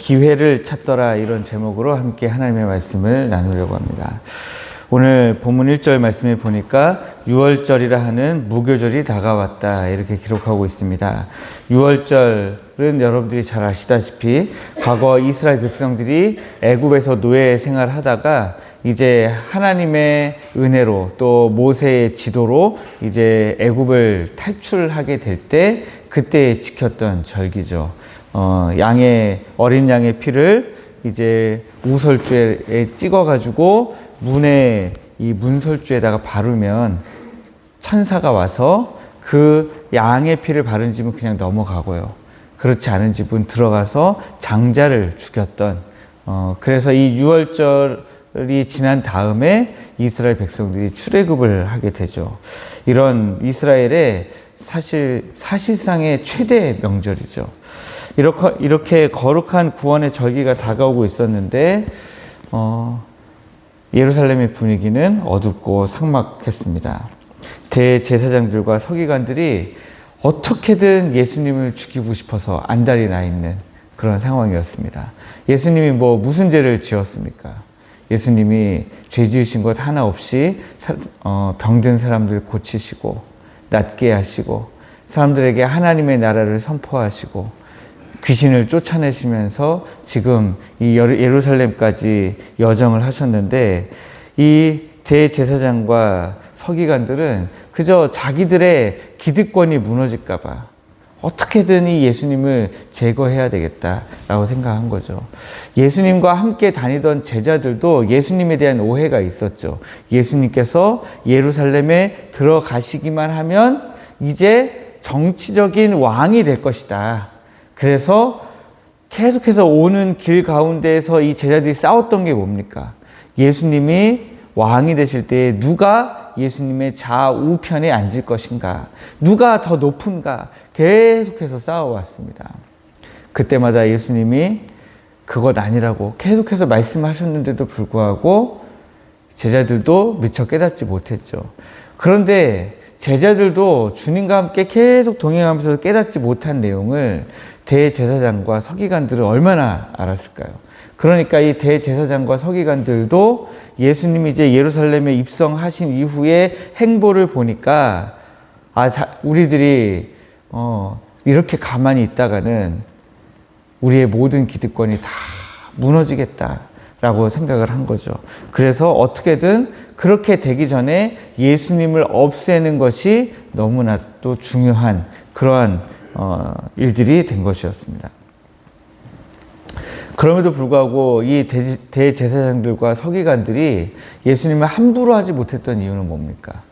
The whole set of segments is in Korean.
기회를 찾더라, 이런 제목으로 함께 하나님의 말씀을 나누려고 합니다. 오늘 본문 1절 말씀에 보니까 6월절이라 하는 무교절이 다가왔다, 이렇게 기록하고 있습니다. 6월절은 여러분들이 잘 아시다시피 과거 이스라엘 백성들이 애굽에서 노예 생활하다가 이제 하나님의 은혜로 또 모세의 지도로 이제 애굽을 탈출하게 될 때 그때 지켰던 절기죠. 어린 양의 피를 이제 우설주에 찍어가지고 문에 이 문설주에다가 바르면 천사가 와서 그 양의 피를 바른 집은 그냥 넘어가고요. 그렇지 않은 집은 들어가서 장자를 죽였던, 그래서 이 6월절이 지난 다음에 이스라엘 백성들이 출애굽을 하게 되죠. 이런 이스라엘의 사실상의 최대 명절이죠. 이렇게 거룩한 구원의 절기가 다가오고 있었는데 예루살렘의 분위기는 어둡고 삭막했습니다. 대제사장들과 서기관들이 어떻게든 예수님을 죽이고 싶어서 안달이 나 있는 그런 상황이었습니다. 예수님이 무슨 죄를 지었습니까? 예수님이 죄 지으신 것 하나 없이 병든 사람들 고치시고 낫게 하시고 사람들에게 하나님의 나라를 선포하시고 귀신을 쫓아내시면서 지금 이 예루살렘까지 여정을 하셨는데, 이 대제사장과 서기관들은 그저 자기들의 기득권이 무너질까 봐 어떻게든 이 예수님을 제거해야 되겠다라고 생각한 거죠. 예수님과 함께 다니던 제자들도 예수님에 대한 오해가 있었죠. 예수님께서 예루살렘에 들어가시기만 하면 이제 정치적인 왕이 될 것이다. 그래서 계속해서 오는 길 가운데에서 이 제자들이 싸웠던 게 뭡니까? 예수님이 왕이 되실 때 누가 예수님의 좌우편에 앉을 것인가? 누가 더 높은가? 계속해서 싸워왔습니다. 그때마다 예수님이 그것 아니라고 계속해서 말씀하셨는데도 불구하고 제자들도 미처 깨닫지 못했죠. 그런데 제자들도 주님과 함께 계속 동행하면서 깨닫지 못한 내용을 대제사장과 서기관들은 얼마나 알았을까요? 그러니까 이 대제사장과 서기관들도 예수님이 이제 예루살렘에 입성하신 이후의 행보를 보니까 우리들이 이렇게 가만히 있다가는 우리의 모든 기득권이 다 무너지겠다라고 생각을 한 거죠. 그래서 어떻게든 그렇게 되기 전에 예수님을 없애는 것이 너무나도 중요한 그러한 일들이 된 것이었습니다. 그럼에도 불구하고 이 대제사장들과 서기관들이 예수님을 함부로 하지 못했던 이유는 뭡니까?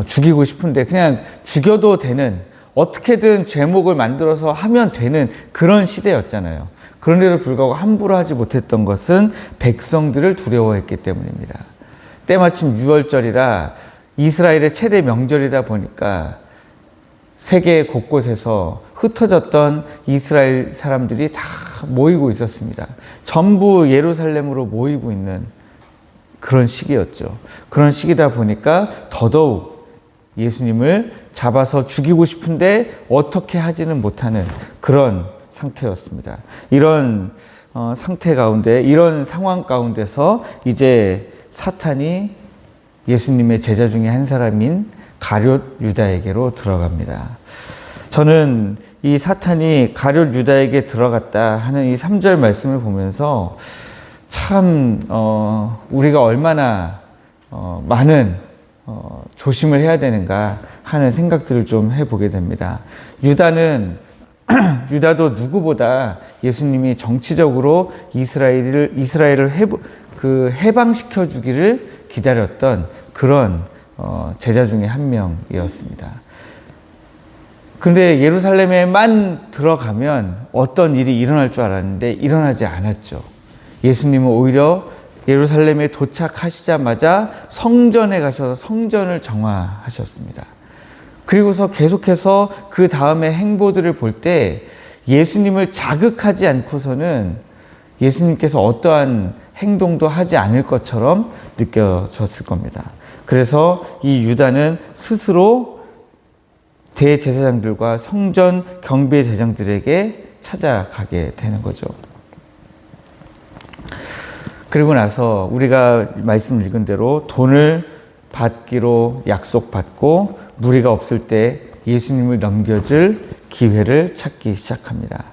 죽이고 싶은데 그냥 죽여도 되는, 어떻게든 제목을 만들어서 하면 되는 그런 시대였잖아요. 그런데도 불구하고 함부로 하지 못했던 것은 백성들을 두려워했기 때문입니다. 때마침 6월절이라 이스라엘의 최대 명절이다 보니까 세계 곳곳에서 흩어졌던 이스라엘 사람들이 다 모이고 있었습니다. 전부 예루살렘으로 모이고 있는 그런 시기였죠. 그런 시기다 보니까 더더욱 예수님을 잡아서 죽이고 싶은데 어떻게 하지는 못하는 그런 상태였습니다. 이런 상태 가운데, 이런 상황 가운데서 이제 사탄이 예수님의 제자 중에 한 사람인 가룟 유다에게로 들어갑니다. 저는 이 사탄이 가룟 유다에게 들어갔다 하는 이 3절 말씀을 보면서 참 우리가 얼마나 많은 조심을 해야 되는가 하는 생각들을 좀 해보게 됩니다. 유다도 누구보다 예수님이 정치적으로 이스라엘을 해방시켜 주기를 기다렸던 그런 제자 중에 한 명이었습니다. 근데 예루살렘에만 들어가면 어떤 일이 일어날 줄 알았는데 일어나지 않았죠. 예수님은 오히려 예루살렘에 도착하시자마자 성전에 가셔서 성전을 정화하셨습니다. 그리고서 계속해서 그 다음에 행보들을 볼 때 예수님을 자극하지 않고서는 예수님께서 어떠한 행동도 하지 않을 것처럼 느껴졌을 겁니다. 그래서 이 유다는 스스로 대제사장들과 성전 경비대장들에게 찾아가게 되는 거죠. 그리고 나서 우리가 말씀 읽은 대로 돈을 받기로 약속받고 무리가 없을 때 예수님을 넘겨줄 기회를 찾기 시작합니다.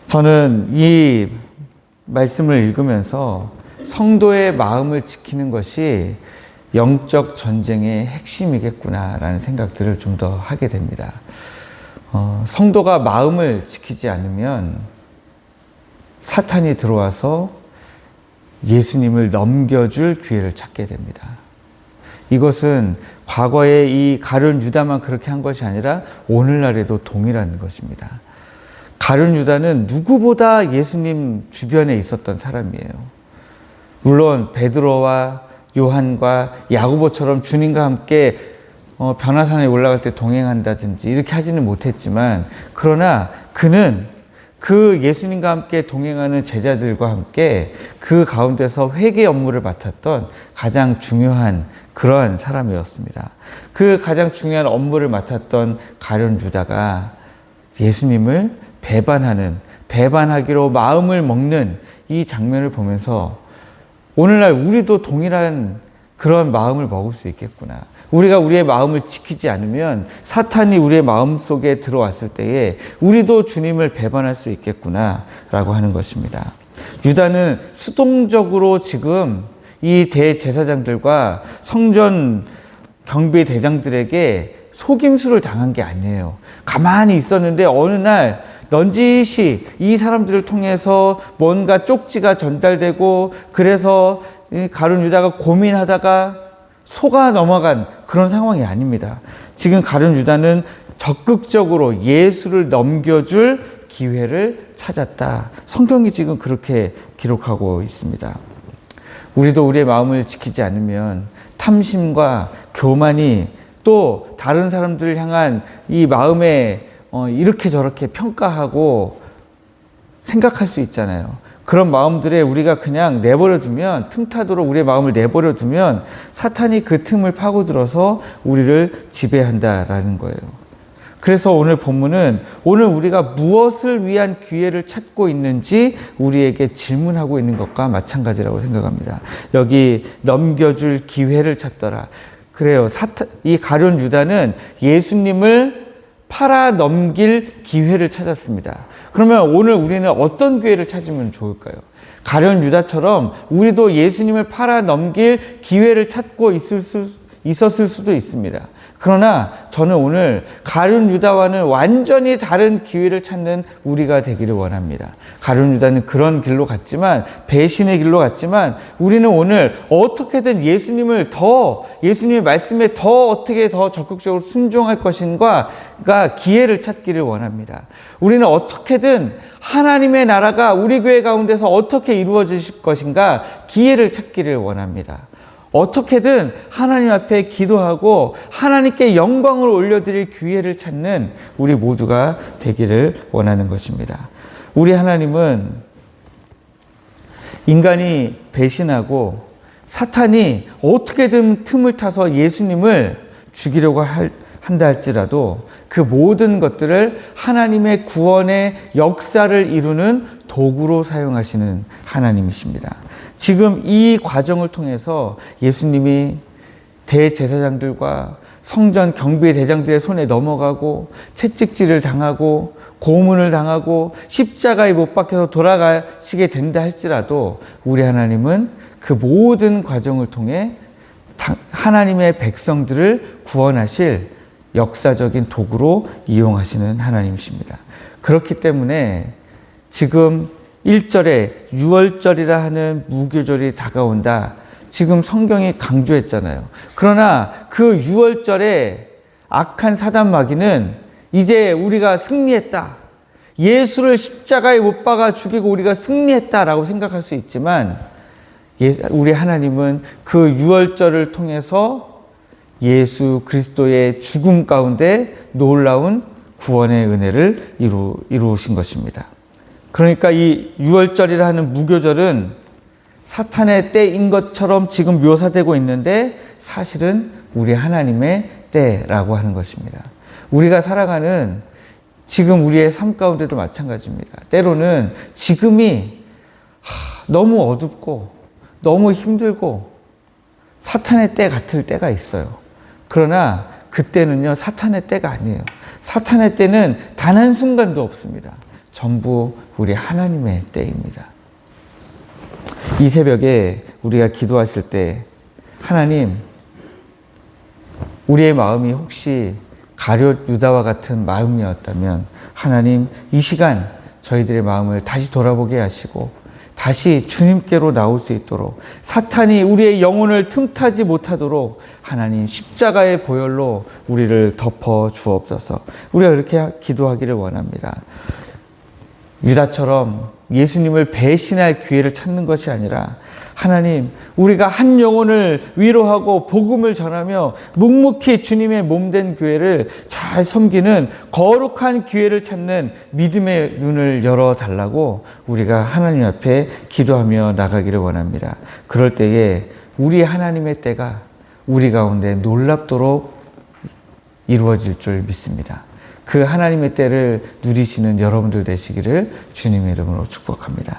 저는 이 말씀을 읽으면서 성도의 마음을 지키는 것이 영적 전쟁의 핵심이겠구나라는 생각들을 좀 더 하게 됩니다. 성도가 마음을 지키지 않으면 사탄이 들어와서 예수님을 넘겨줄 기회를 찾게 됩니다. 이것은 과거에 이 가룟 유다만 그렇게 한 것이 아니라 오늘날에도 동일한 것입니다. 가룟 유다는 누구보다 예수님 주변에 있었던 사람이에요. 물론 베드로와 요한과 야고보처럼 주님과 함께 변화산에 올라갈 때 동행한다든지 이렇게 하지는 못했지만, 그러나 그는 그 예수님과 함께 동행하는 제자들과 함께 그 가운데서 회개 업무를 맡았던 가장 중요한 그러한 사람이었습니다. 그 가장 중요한 업무를 맡았던 가룟 유다가 예수님을 배반하기로 마음을 먹는 이 장면을 보면서 오늘날 우리도 동일한 그런 마음을 먹을 수 있겠구나. 우리가 우리의 마음을 지키지 않으면 사탄이 우리의 마음 속에 들어왔을 때에 우리도 주님을 배반할 수 있겠구나 라고 하는 것입니다. 유다는 수동적으로 지금 이 대제사장들과 성전 경비 대장들에게 속임수를 당한 게 아니에요. 가만히 있었는데 어느 날 넌지시 이 사람들을 통해서 뭔가 쪽지가 전달되고, 그래서 가룟 유다가 고민하다가 속아 넘어간 그런 상황이 아닙니다. 지금 가룟 유다는 적극적으로 예수를 넘겨줄 기회를 찾았다. 성경이 지금 그렇게 기록하고 있습니다. 우리도 우리의 마음을 지키지 않으면 탐심과 교만이 또 다른 사람들을 향한 이 마음에 이렇게 저렇게 평가하고 생각할 수 있잖아요. 그런 마음들에 우리가 그냥 내버려두면, 틈타도록 우리의 마음을 내버려두면 사탄이 그 틈을 파고들어서 우리를 지배한다라는 거예요. 그래서 오늘 본문은 오늘 우리가 무엇을 위한 기회를 찾고 있는지 우리에게 질문하고 있는 것과 마찬가지라고 생각합니다. 여기 넘겨줄 기회를 찾더라. 그래요. 이 가룟 유다는 예수님을 팔아 넘길 기회를 찾았습니다. 그러면 오늘 우리는 어떤 기회를 찾으면 좋을까요? 가룟 유다처럼 우리도 예수님을 팔아 넘길 기회를 찾고 있었을 수도 있습니다. 그러나 저는 오늘 가룟 유다와는 완전히 다른 기회를 찾는 우리가 되기를 원합니다. 가룟 유다는 그런 길로 갔지만, 배신의 길로 갔지만, 우리는 오늘 어떻게든 예수님의 말씀에 어떻게 더 적극적으로 순종할 것인가가 기회를 찾기를 원합니다. 우리는 어떻게든 하나님의 나라가 우리 교회 가운데서 어떻게 이루어질 것인가 기회를 찾기를 원합니다. 어떻게든 하나님 앞에 기도하고 하나님께 영광을 올려드릴 기회를 찾는 우리 모두가 되기를 원하는 것입니다. 우리 하나님은 인간이 배신하고 사탄이 어떻게든 틈을 타서 예수님을 죽이려고 한다 할지라도 그 모든 것들을 하나님의 구원의 역사를 이루는 도구로 사용하시는 하나님이십니다. 지금 이 과정을 통해서 예수님이 대제사장들과 성전 경비 대장들의 손에 넘어가고 채찍질을 당하고 고문을 당하고 십자가에 못 박혀서 돌아가시게 된다 할지라도 우리 하나님은 그 모든 과정을 통해 하나님의 백성들을 구원하실 역사적인 도구로 이용하시는 하나님이십니다. 그렇기 때문에 지금 1절에 유월절이라 하는 무교절이 다가온다. 지금 성경이 강조했잖아요. 그러나 그 유월절에 악한 사단 마귀는 이제 우리가 승리했다. 예수를 십자가에 못 박아 죽이고 우리가 승리했다라고 생각할 수 있지만 우리 하나님은 그 유월절을 통해서 예수 그리스도의 죽음 가운데 놀라운 구원의 은혜를 이루신 것입니다. 그러니까 이 유월절이라 하는 무교절은 사탄의 때인 것처럼 지금 묘사되고 있는데 사실은 우리 하나님의 때라고 하는 것입니다. 우리가 살아가는 지금 우리의 삶 가운데도 마찬가지입니다. 때로는 지금이 너무 어둡고 너무 힘들고 사탄의 때 같을 때가 있어요. 그러나 그때는요, 사탄의 때가 아니에요. 사탄의 때는 단 한순간도 없습니다. 전부 우리 하나님의 때입니다. 이 새벽에 우리가 기도하실 때 하나님, 우리의 마음이 혹시 가룟 유다와 같은 마음이었다면 하나님, 이 시간 저희들의 마음을 다시 돌아보게 하시고 다시 주님께로 나올 수 있도록, 사탄이 우리의 영혼을 틈타지 못하도록 하나님 십자가의 보혈로 우리를 덮어 주옵소서. 우리가 그렇게 기도하기를 원합니다. 유다처럼 예수님을 배신할 기회를 찾는 것이 아니라 하나님, 우리가 한 영혼을 위로하고 복음을 전하며 묵묵히 주님의 몸된 교회를 잘 섬기는 거룩한 기회를 찾는 믿음의 눈을 열어달라고 우리가 하나님 앞에 기도하며 나가기를 원합니다. 그럴 때에 우리 하나님의 때가 우리 가운데 놀랍도록 이루어질 줄 믿습니다. 그 하나님의 때를 누리시는 여러분들 되시기를 주님의 이름으로 축복합니다.